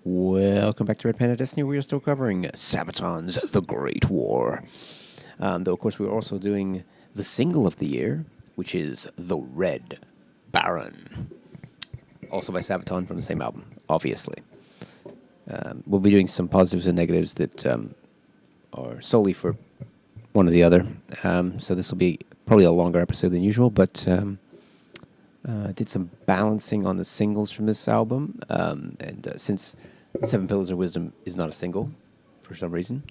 Welcome back to Red Panda Destiny. We are still covering Sabaton's The Great War. Though, of course, we're also doing the single of the year, which is The Red Baron. Also by Sabaton from the same album, obviously. We'll be doing some positives and negatives that are solely for one or the other. So this will be probably a longer episode than usual, but did some balancing on the singles from this album. And since Seven Pillars of Wisdom is not a single, for some reason,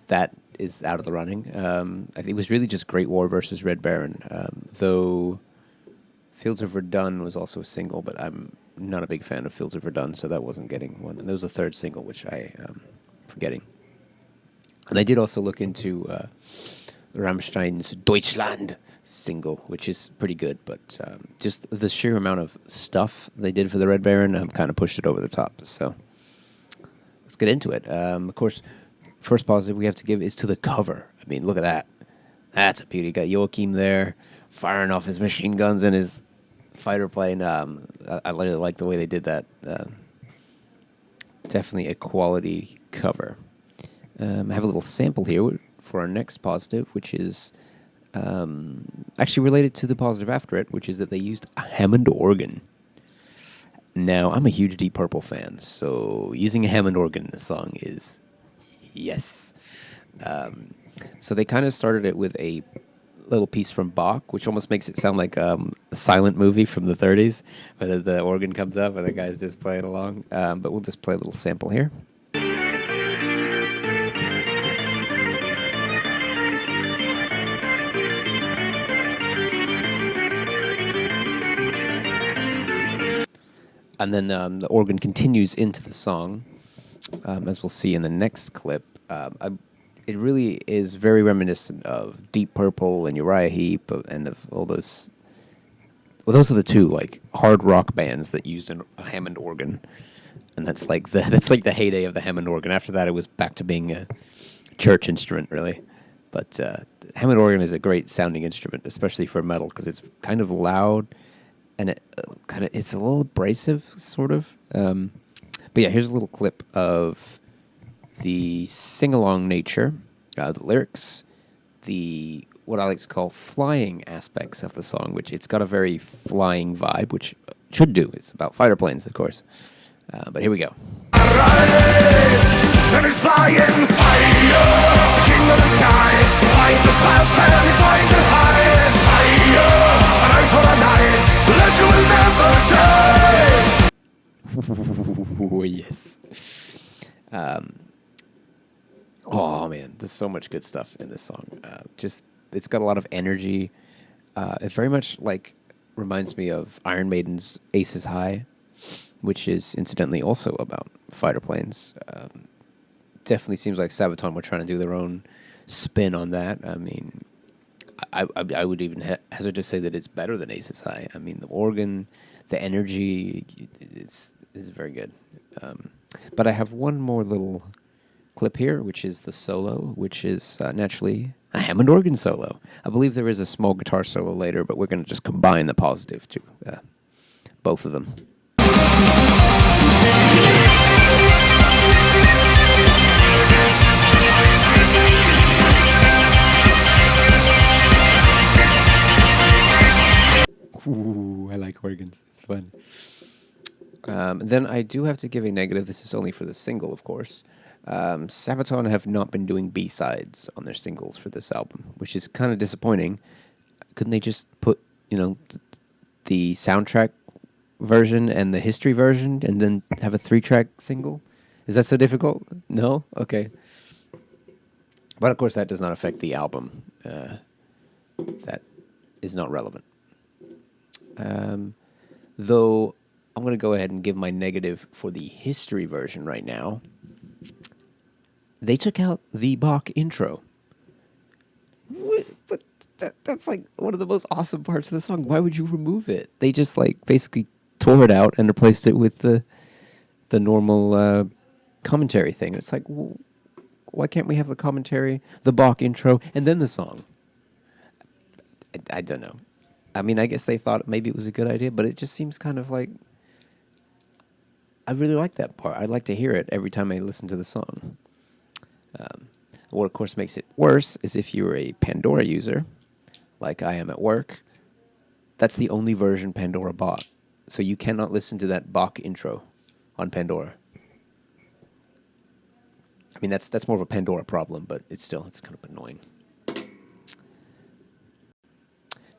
that is out of the running. I think it was really just Great War versus Red Baron, though Fields of Verdun was also a single, but I'm not a big fan of Fields of Verdun, so that wasn't getting one. And there was a third single, which I forgetting. And I did also look into Rammstein's Deutschland single, which is pretty good, but just the sheer amount of stuff they did for the Red Baron kind of pushed it over the top. So let's get into it. Of course, first positive we have to give is to the cover. I mean, look at that. That's a beauty. Got Joachim there firing off his machine guns and his fighter plane. I really like the way they did that. Definitely a quality cover. I have a little sample here for our next positive, which is actually related to the positive after it, which is that they used a Hammond organ. Now, I'm a huge Deep Purple fan, so using a Hammond organ in a song is yes. So they kind of started it with a little piece from Bach, which almost makes it sound like a silent movie from the 30s, where the organ comes up and the guy's just playing along. But we'll just play a little sample here. And then the organ continues into the song, as we'll see in the next clip. It really is very reminiscent of Deep Purple and Uriah Heep and of all those. Well, those are the two like hard rock bands that used a Hammond organ, and that's like the heyday of the Hammond organ. After that, it was back to being a church instrument, really. But Hammond organ is a great sounding instrument, especially for metal, because it's kind of loud and it it's a little abrasive, sort of. But yeah, here's a little clip of the sing-along nature, the lyrics, the what I like to call flying aspects of the song, which it's got a very flying vibe, which it should do. It's about fighter planes, of course. But here we go. And he's flying higher, king of the sky, flying too fast and he's flying too high, higher, an eye for an eye, the legend will never die. Oh, yes. Oh, man, there's so much good stuff in this song. It's got a lot of energy. It very much reminds me of Iron Maiden's Aces High, which is incidentally also about fighter planes. Definitely seems like Sabaton were trying to do their own spin on that. I mean, I would even hazard to say that it's better than Aces High. I mean, the organ, the energy, it's very good. But I have one more little clip here, which is the solo, which is naturally a Hammond organ solo. I believe there is a small guitar solo later, but we're going to just combine the positive to both of them. Ooh, I like organs. It's fun. Then I do have to give a negative. This is only for the single, of course. Sabaton have not been doing B-sides on their singles for this album, which is kind of disappointing. Couldn't they just put, the soundtrack version and the history version and then have a 3-track single? Is that so difficult? No? Okay. But, of course, that does not affect the album. That is not relevant. Though I'm going to go ahead and give my negative for the history version right now. They took out the Bach intro. But that's like one of the most awesome parts of the song. Why would you remove it? They just basically tore it out and replaced it with the normal commentary thing. It's like, why can't we have the commentary, the Bach intro, and then the song? I don't know. I mean, I guess they thought maybe it was a good idea, but it just seems kind of like I really like that part. I like to hear it every time I listen to the song. What, of course, makes it worse is if you're a Pandora user, like I am at work. That's the only version Pandora bought. So you cannot listen to that Bach intro on Pandora. I mean, that's more of a Pandora problem, but it's kind of annoying.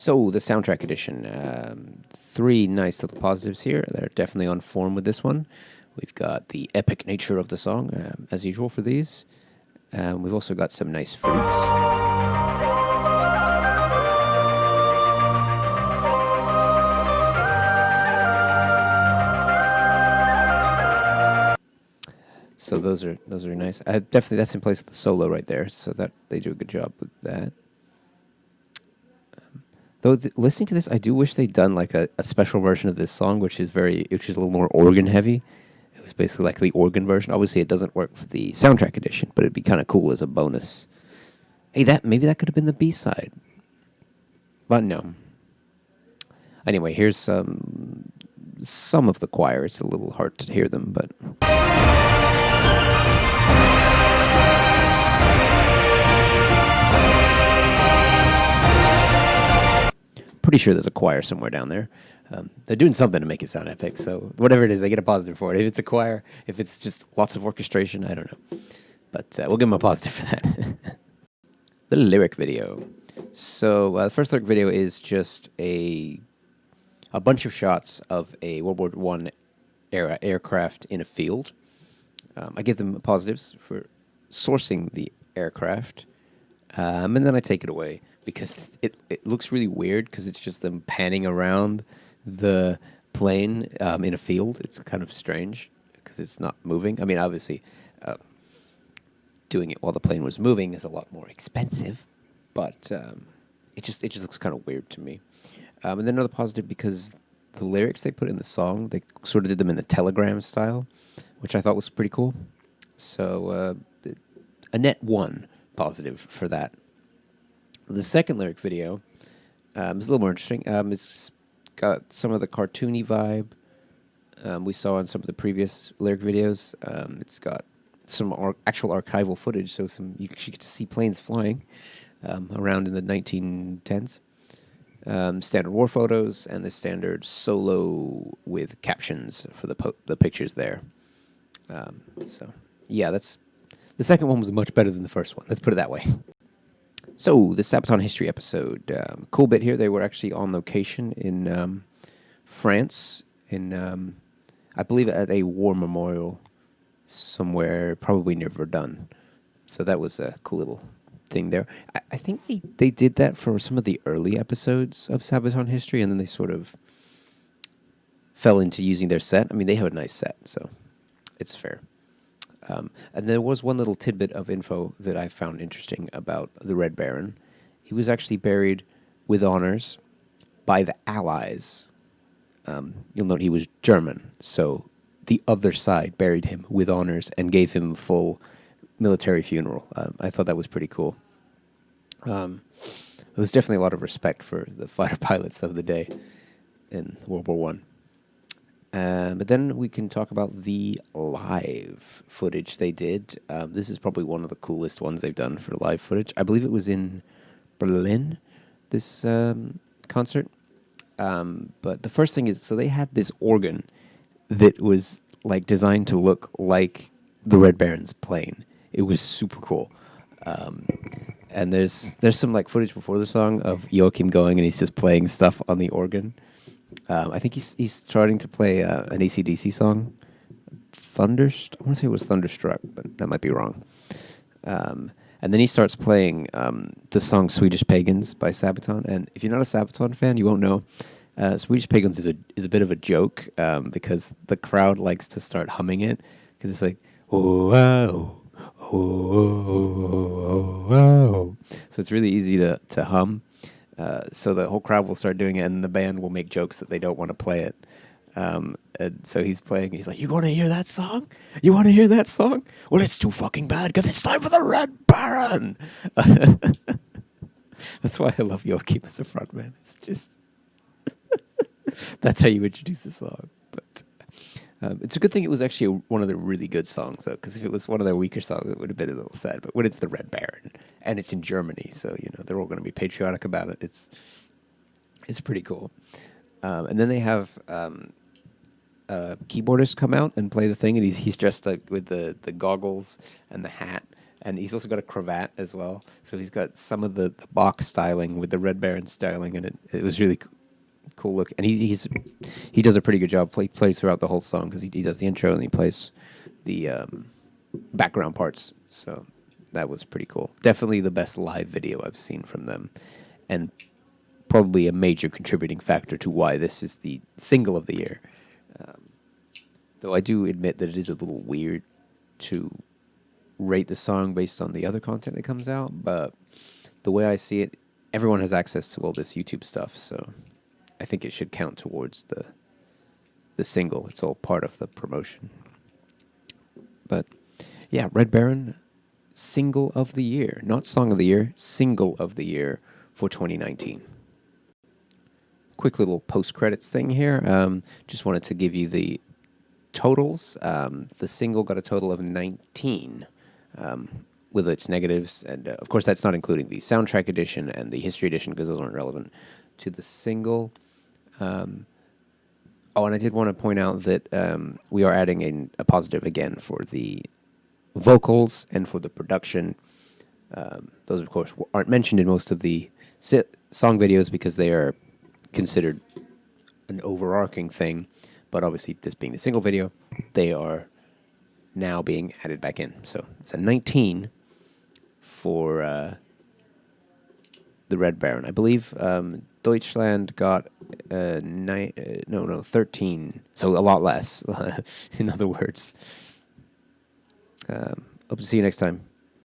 So, the soundtrack edition. 3 nice little positives here. They're definitely on form with this one. We've got the epic nature of the song, as usual for these. We've also got some nice fruits. So those are nice. Definitely, that's in place with the solo right there. So that they do a good job with that. Though listening to this, I do wish they'd done like a special version of this song, which is a little more organ heavy. It was basically like the organ version. Obviously, it doesn't work for the soundtrack edition, but it'd be kind of cool as a bonus. Hey, maybe that could have been the B-side, but no. Anyway, here's some of the choir. It's a little hard to hear them, but. Pretty sure there's a choir somewhere down there. They're doing something to make it sound epic, so whatever it is, they get a positive for it. If it's a choir, if it's just lots of orchestration, I don't know. But we'll give them a positive for that. The lyric video. So the first lyric video is just a bunch of shots of a World War I era aircraft in a field. I give them positives for sourcing the aircraft, and then I take it away because it looks really weird because it's just them panning around the plane in a field. It's kind of strange because it's not moving. I mean, obviously, doing it while the plane was moving is a lot more expensive, but it just looks kind of weird to me. And then another positive because the lyrics they put in the song, they sort of did them in the telegram style, which I thought was pretty cool. So a net 1 positive for that. The second lyric video is a little more interesting. It's got some of the cartoony vibe we saw in some of the previous lyric videos. It's got some actual archival footage, so you get to see planes flying around in the 1910s. Standard war photos and the standard solo with captions for the pictures there. So yeah, the second one was much better than the first one. Let's put it that way. So, the Sabaton history episode. Cool bit here. They were actually on location in France, I believe at a war memorial somewhere, probably near Verdun. So that was a cool little thing there. I think they did that for some of the early episodes of Sabaton history, and then they sort of fell into using their set. I mean, they have a nice set, so it's fair. And there was one little tidbit of info that I found interesting about the Red Baron. He was actually buried with honors by the Allies. You'll note he was German, so the other side buried him with honors and gave him a full military funeral. I thought that was pretty cool. There was definitely a lot of respect for the fighter pilots of the day in World War One. But then we can talk about the live footage they did. This is probably one of the coolest ones they've done for live footage. I believe it was in Berlin, this concert. But the first thing is, so they had this organ that was like designed to look like the Red Baron's plane. It was super cool. And there's some like footage before the song of Joachim going and he's just playing stuff on the organ. I think he's starting to play an AC/DC song. I want to say it was Thunderstruck, but that might be wrong. And then he starts playing the song Swedish Pagans by Sabaton. And if you're not a Sabaton fan, you won't know. Swedish Pagans is a bit of a joke because the crowd likes to start humming it because it's like, oh, wow, oh, oh, wow. So it's really easy to hum. So the whole crowd will start doing it, and the band will make jokes that they don't want to play it. And so he's playing. He's like, "You want to hear that song? You want to hear that song? Well, it's too fucking bad because it's time for the Red Baron." That's why I love Joachim as a frontman. It's just that's how you introduce the song. But It's a good thing it was actually one of the really good songs, though, because if it was one of their weaker songs, it would have been a little sad. But when it's the Red Baron and it's in Germany, so they're all going to be patriotic about it. It's pretty cool. And then they have a keyboardist come out and play the thing, and he's dressed like with the goggles and the hat, and he's also got a cravat as well. So he's got some of the Bach styling with the Red Baron styling, and it was really cool look. And he does a pretty good job. Plays throughout the whole song because he does the intro and he plays the background parts. So that was pretty cool. Definitely the best live video I've seen from them, and probably a major contributing factor to why this is the single of the year. Though I do admit that it is a little weird to rate the song based on the other content that comes out, but the way I see it, everyone has access to all this YouTube stuff, so I think it should count towards the single. It's all part of the promotion. But yeah, Red Baron, single of the year, not song of the year, single of the year for 2019. Quick little post-credits thing here. Just wanted to give you the totals. The single got a total of 19 with its negatives. And, of course, that's not including the soundtrack edition and the history edition because those aren't relevant to the single. And I did want to point out that we are adding a positive again for the vocals and for the production. Those, of course, aren't mentioned in most of the song videos because they are considered an overarching thing. But obviously, this being the single video, they are now being added back in. So it's a 19 for the Red Baron. I believe Deutschland got 13. So a lot less, in other words. Hope to see you next time.